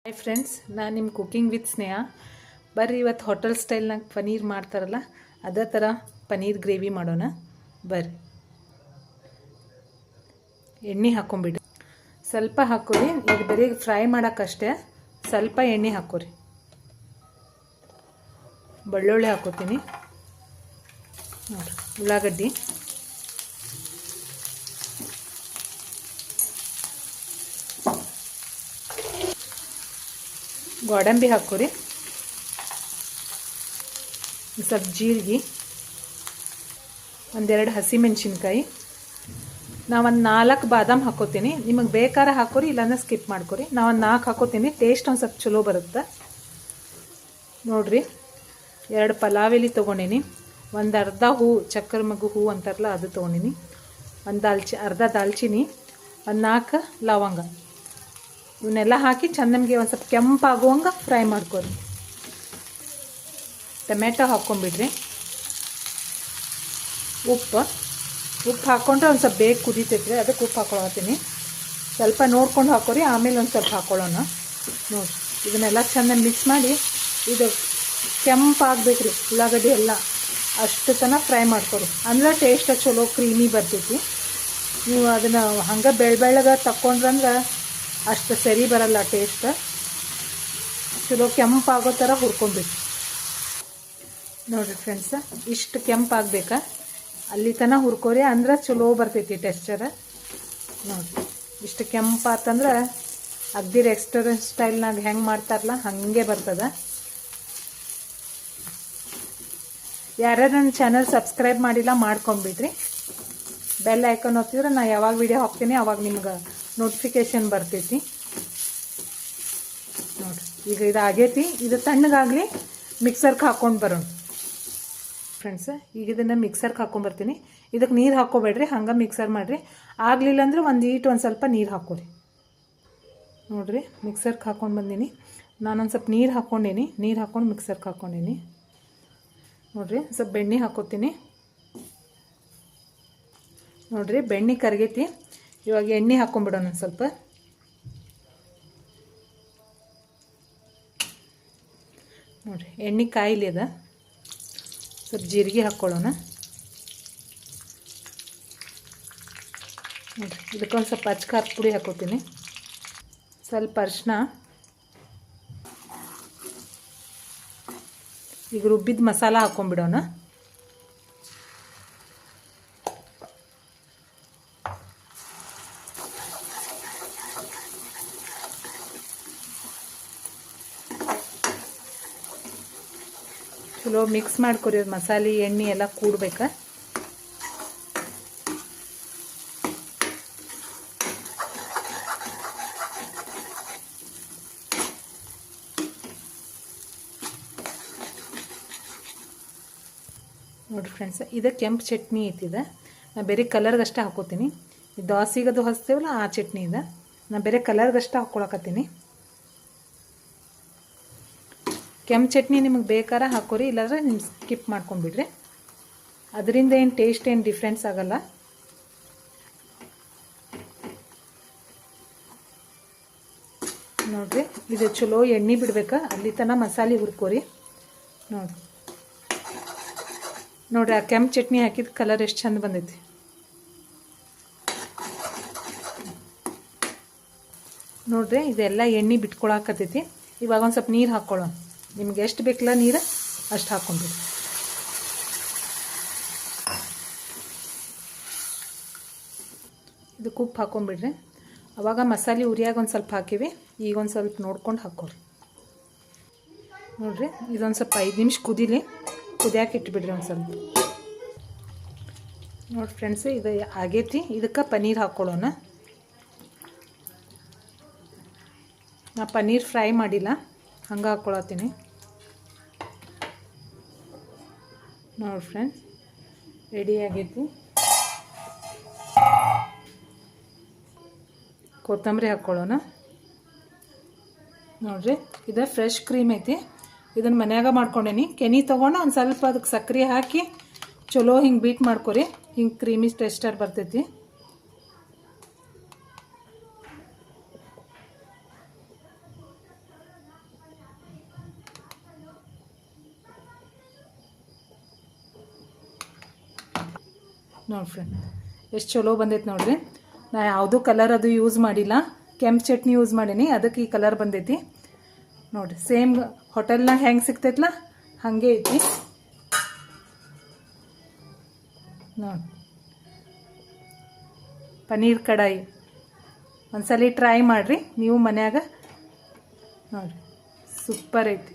Hi friends, ನಾನು ನಿಮ್ಮ cooking with ಸ್ನೇಹ. ಬರ್ರಿ ಇವತ್ತು ಹೋಟೆಲ್ ಸ್ಟೈಲ್ನಾಗ ಪನೀರ್ ಮಾಡ್ತಾರಲ್ಲ ಅದೇ ಥರ ಪನೀರ್ ಗ್ರೇವಿ ಮಾಡೋಣ. ಬರ್ರಿ, ಎಣ್ಣೆ ಹಾಕ್ಕೊಂಬಿಡ್ರಿ. ಸ್ವಲ್ಪ ಹಾಕೋರಿ, ಇದು ಬರೀ ಫ್ರೈ ಮಾಡೋಕ್ಕಷ್ಟೇ. ಸ್ವಲ್ಪ ಎಣ್ಣೆ ಹಾಕೋರಿ. ಬೆಳ್ಳುಳ್ಳಿ ಹಾಕೋತೀನಿ ನೋಡಿರಿ, ಉಳ್ಳಾಗಡ್ಡಿ, ಗೋಡಂಬಿ ಹಾಕೋರಿ, ಸ್ವಲ್ಪ ಜೀರಿಗೆ, ಒಂದೆರಡು ಹಸಿಮೆಣ್ಸಿನ್ಕಾಯಿ, ನಾವೊಂದು 4 ಬಾದಾಮ್ ಹಾಕೋತೀನಿ. ನಿಮಗೆ ಬೇಕಾದ್ರೆ ಹಾಕೋರಿ, ಇಲ್ಲಾಂದ್ರೆ ಸ್ಕಿಪ್ ಮಾಡ್ಕೊರಿ. ನಾವೊಂದು 4 ಹಾಕೋತೀನಿ, ಟೇಸ್ಟ್ ಒಂದು ಸ್ವಲ್ಪ ಚಲೋ ಬರುತ್ತೆ ನೋಡಿರಿ. 2 ಪಲಾವ್ ಎಲೆ ತೊಗೊಂಡಿನಿ, ಒಂದು ಅರ್ಧ ಹೂ, ಚಕ್ಕರ ಮಗು ಹೂ ಅಂತಾರಲ್ಲ ಅದು ತೊಗೊಂಡಿನಿ, ಒಂದು ಅರ್ಧ ದಾಲ್ಚಿನಿ, ಒಂದು 4 ಲವಂಗ. ಇವನ್ನೆಲ್ಲ ಹಾಕಿ ನಮಗೆ ಒಂದು ಸ್ವಲ್ಪ ಕೆಂಪಾಗುವಂಗೆ ಫ್ರೈ ಮಾಡ್ಕೊರಿ. ಟೊಮೆಟೊ ಹಾಕ್ಕೊಂಬಿಡ್ರಿ. ಉಪ್ಪು ಹಾಕ್ಕೊಂಡ್ರೆ ಒಂದು ಸ್ವಲ್ಪ ಬೇಗ ಕುದೀತೈತ್ರಿ, ಅದಕ್ಕೆ ಉಪ್ಪು ಹಾಕ್ಕೊಳತ್ತೀನಿ. ಸ್ವಲ್ಪ ನೋಡ್ಕೊಂಡು ಹಾಕೋರಿ, ಆಮೇಲೆ ಒಂದು ಸ್ವಲ್ಪ ಹಾಕ್ಕೊಳ್ಳೋಣ ನೋಡಿ. ಇದನ್ನೆಲ್ಲ ಚೆನ್ನಾಗಿ ಮಿಕ್ಸ್ ಮಾಡಿ, ಇದು ಕೆಂಪಾಗಬೇಕು ರೀ ಉಳ್ಳಾಗಡ್ಡಿ ಎಲ್ಲ, ಅಷ್ಟು ತನಕ ಫ್ರೈ ಮಾಡ್ಕೊರಿ. ಅಂದ್ರೆ ಟೇಸ್ಟ್ ಚಲೋ ಕ್ರೀಮಿ ಬರ್ತೈತಿ. ನೀವು ಅದನ್ನು ಹಂಗೆ ಬೆಳ್ಳಗೆ ತಕ್ಕೊಂಡ್ರಂದ್ರೆ ಅಷ್ಟು ಸರಿ ಬರಲ್ಲ ಟೇಸ್ಟ್. ಚಲೋ ಕೆಂಪಾಗೋ ಥರ ಹುರ್ಕೊಂಡ್ಬಿಟ್ಟು ನೋಡಿರಿ ಫ್ರೆಂಡ್ಸ, ಇಷ್ಟು ಕೆಂಪಾಗಬೇಕಾ ಅಲ್ಲಿ ತನಕ ಹುರ್ಕೋರಿ, ಅಂದ್ರೆ ಚಲೋ ಬರ್ತೈತಿ ಟೆಕ್ಸ್ಚರ್ ನೋಡಿರಿ. ಇಷ್ಟು ಕೆಂಪಾತಂದ್ರೆ ಅಗ್ದಿ ರೆಸ್ಟೋರೆಂಟ್ ಸ್ಟೈಲ್ನಾಗ ಹೆಂಗೆ ಮಾಡ್ತಾರಲ್ಲ ಹಾಗೆ ಬರ್ತದೆ. ಯಾರ್ಯಾರು ನನ್ನ ಚಾನಲ್ ಸಬ್ಸ್ಕ್ರೈಬ್ ಮಾಡಿಲ್ಲ ಮಾಡ್ಕೊಂಬಿಡ್ರಿ. ಬೆಲ್ ಐಕಾನ್ ಒತ್ತಿದ್ರೆ ನಾನು ಯಾವಾಗ ವಿಡಿಯೋ ಹಾಕ್ತೀನಿ ಅವಾಗ ನಿಮ್ಗೆ ನೋಟಿಫಿಕೇಷನ್ ಬರ್ತೈತಿ ನೋಡಿರಿ. ಈಗ ಇದು ಆಗೈತಿ, ಇದು ತಣ್ಣಗಾಗಲಿ, ಮಿಕ್ಸರ್ಗೆ ಹಾಕ್ಕೊಂಡು ಬರೋಣ ಫ್ರೆಂಡ್ಸ್. ಈಗ ಇದನ್ನು ಮಿಕ್ಸರ್ಗೆ ಹಾಕ್ಕೊಂಬರ್ತೀನಿ. ಇದಕ್ಕೆ ನೀರು ಹಾಕ್ಕೋಬೇಡ್ರಿ, ಹಂಗೆ ಮಿಕ್ಸರ್ ಮಾಡಿರಿ. ಆಗಲಿಲ್ಲ ಅಂದರೆ ಒಂದು ಸ್ವಲ್ಪ ನೀರು ಹಾಕ್ಕೊರಿ ನೋಡಿರಿ. ಮಿಕ್ಸರ್ಗೆ ಹಾಕ್ಕೊಂಡು ಬಂದೀನಿ. ನಾನೊಂದು ಸ್ವಲ್ಪ ನೀರು ಹಾಕ್ಕೊಂಡೀನಿ, ನೀರು ಹಾಕ್ಕೊಂಡು ಮಿಕ್ಸರ್ಗೆ ಹಾಕ್ಕೊಂಡೀನಿ ನೋಡಿರಿ. ಸ್ವಲ್ಪ ಬೆಣ್ಣೆ ಹಾಕ್ಕೋತೀನಿ ನೋಡಿರಿ. ಬೆಣ್ಣೆ ಕರಗೈತಿ. ಇವಾಗ ಎಣ್ಣೆ ಹಾಕ್ಕೊಂಬಿಡೋಣ ಒಂದು ಸ್ವಲ್ಪ ನೋಡಿರಿ. ಎಣ್ಣೆ ಕಾಯಿಲಿ ಅದ, ಸ್ವಲ್ಪ ಜೀರಿಗೆ ಹಾಕ್ಕೊಳ್ಳೋಣ ನೋಡಿರಿ. ಇದಕ್ಕೊಂದು ಸ್ವಲ್ಪ ಖಾರದ ಪುಡಿ ಹಾಕೋತೀನಿ, ಸ್ವಲ್ಪ ಅರಿಶಿನ, ಈಗ ರುಬ್ಬಿದ ಮಸಾಲ ಹಾಕ್ಕೊಂಬಿಡೋಣ. ಚಲೋ ಮಿಕ್ಸ್ ಮಾಡ್ಕೊರಿ, ಮಸಾಲೆ ಎಣ್ಣೆ ಎಲ್ಲ ಕೂಡ್ಬೇಕು. ನೋಡಿರಿ ಫ್ರೆಂಡ್ಸ್, ಇದು ಕೆಂಪು ಚಟ್ನಿ ಐತಿದೆ. ನಾನು ಬೇರೆ ಕಲರ್ಗಷ್ಟೇ ಹಾಕೋತೀನಿ. ಈ ದೋಸೆಗದು ಹಚ್ತೇವಲ್ಲ ಆ ಚಟ್ನಿ ಇದೆ. ನಾನು ಬೇರೆ ಕಲರ್ಗಷ್ಟೇ ಹಾಕ್ಕೊಳಕತ್ತೀನಿ. ಕೆಂಪು ಚಟ್ನಿ ನಿಮಗೆ ಬೇಕಾದ್ರೆ ಹಾಕೋರಿ, ಇಲ್ಲಾಂದ್ರೆ ನೀವು ಸ್ಕಿಪ್ ಮಾಡ್ಕೊಂಡ್ಬಿಡ್ರಿ. ಅದರಿಂದ ಏನು ಟೇಸ್ಟ್ ಏನು ಡಿಫ್ರೆನ್ಸ್ ಆಗಲ್ಲ ನೋಡಿರಿ. ಇದು ಚಲೋ ಎಣ್ಣೆ ಬಿಡ್ಬೇಕಾ, ಅಲ್ಲಿ ತನಕ ಮಸಾಲೆ ಹುರ್ಕೋರಿ ನೋಡಿರಿ. ಆ ಕೆಂಪು ಚಟ್ನಿ ಹಾಕಿದ ಕಲರ್ ಎಷ್ಟು ಚಂದ ಬಂದೈತಿ ನೋಡಿರಿ. ಇದೆಲ್ಲ ಎಣ್ಣೆ ಬಿಟ್ಕೊಳಕತ್ತೈತಿ. ಇವಾಗ ಒಂದು ಸ್ವಲ್ಪ ನೀರು ಹಾಕ್ಕೊಳ್ಳೋಣ. ನಿಮ್ಗೆ ಎಷ್ಟು ಬೇಕಲ್ಲ ನೀರು ಅಷ್ಟು ಹಾಕ್ಕೊಂಡ್ಬಿಡಿ. ಇದಕ್ಕೆ ಉಪ್ಪು ಹಾಕ್ಕೊಂಬಿಡ್ರಿ. ಅವಾಗ ಮಸಾಲೆ ಉರಿಯಾಗ ಒಂದು ಸ್ವಲ್ಪ ಹಾಕಿವಿ, ಈಗ ಒಂದು ಸ್ವಲ್ಪ ನೋಡ್ಕೊಂಡು ಹಾಕ್ಕೊರಿ ನೋಡಿರಿ. ಇದೊಂದು ಸ್ವಲ್ಪ 5 ನಿಮಿಷ ಕುದಿಯಾಕೆ ಇಟ್ಬಿಡ್ರಿ ಒಂದು ಸ್ವಲ್ಪ ನೋಡಿ ಫ್ರೆಂಡ್ಸ್. ಇದು ಆಗೈತಿ, ಇದಕ್ಕೆ ಪನ್ನೀರ್ ಹಾಕ್ಕೊಳ್ಳೋಣ. ನಾ ಪನ್ನೀರ್ ಫ್ರೈ ಮಾಡಿಲ್ಲ, ಹಂಗೆ ಹಾಕ್ಕೊಳತ್ತೀನಿ ನೋಡಿ ಫ್ರೆಂಡ್ಸ್. ರೆಡಿ ಆಗೈತಿ. ಕೊತ್ತಂಬರಿ ಹಾಕ್ಕೊಳ್ಳೋಣ ನೋಡಿರಿ. ಇದು ಫ್ರೆಶ್ ಕ್ರೀಮ್ ಐತಿ, ಇದನ್ನು ಮನ್ಯಾಗ ಮಾಡ್ಕೊಂಡೇನಿ. ಕೆನೆ ತೊಗೊಂಡು ಒಂದು ಸ್ವಲ್ಪ ಅದಕ್ಕೆ ಸಕ್ಕರೆ ಹಾಕಿ ಚಲೋ ಹಿಂಗೆ ಬೀಟ್ ಮಾಡ್ಕೊರಿ, ಹಿಂಗೆ ಕ್ರೀಮಿ ಟೆಕ್ಸ್ಚರ್ ಬರ್ತೈತಿ. ನೋಡಿ ಫ್ರೆಂಡ್ ಎಷ್ಟು ಚಲೋ ಬಂದೈತೆ ನೋಡ್ರಿ. ನಾ ಯಾವುದೂ ಕಲರ್ ಅದು ಯೂಸ್ ಮಾಡಿಲ್ಲ, ಕೆಂಪು ಚಟ್ನಿ ಯೂಸ್ ಮಾಡೀನಿ, ಅದಕ್ಕೆ ಈ ಕಲರ್ ಬಂದೈತಿ ನೋಡಿರಿ. ಸೇಮ್ ಹೋಟೆಲ್ನಾಗ ಹೆಂಗೆ ಸಿಗ್ತೈತಲ್ಲ ಹಾಗೆ ಐತಿ ನೋಡಿ. ಪನ್ನೀರ್ ಕಡಾಯಿ ಒಂದ್ಸಲ ಟ್ರೈ ಮಾಡಿರಿ ನೀವು ಮನ್ಯಾಗ, ನೋಡಿರಿ ಸೂಪರ್ ಐತಿ.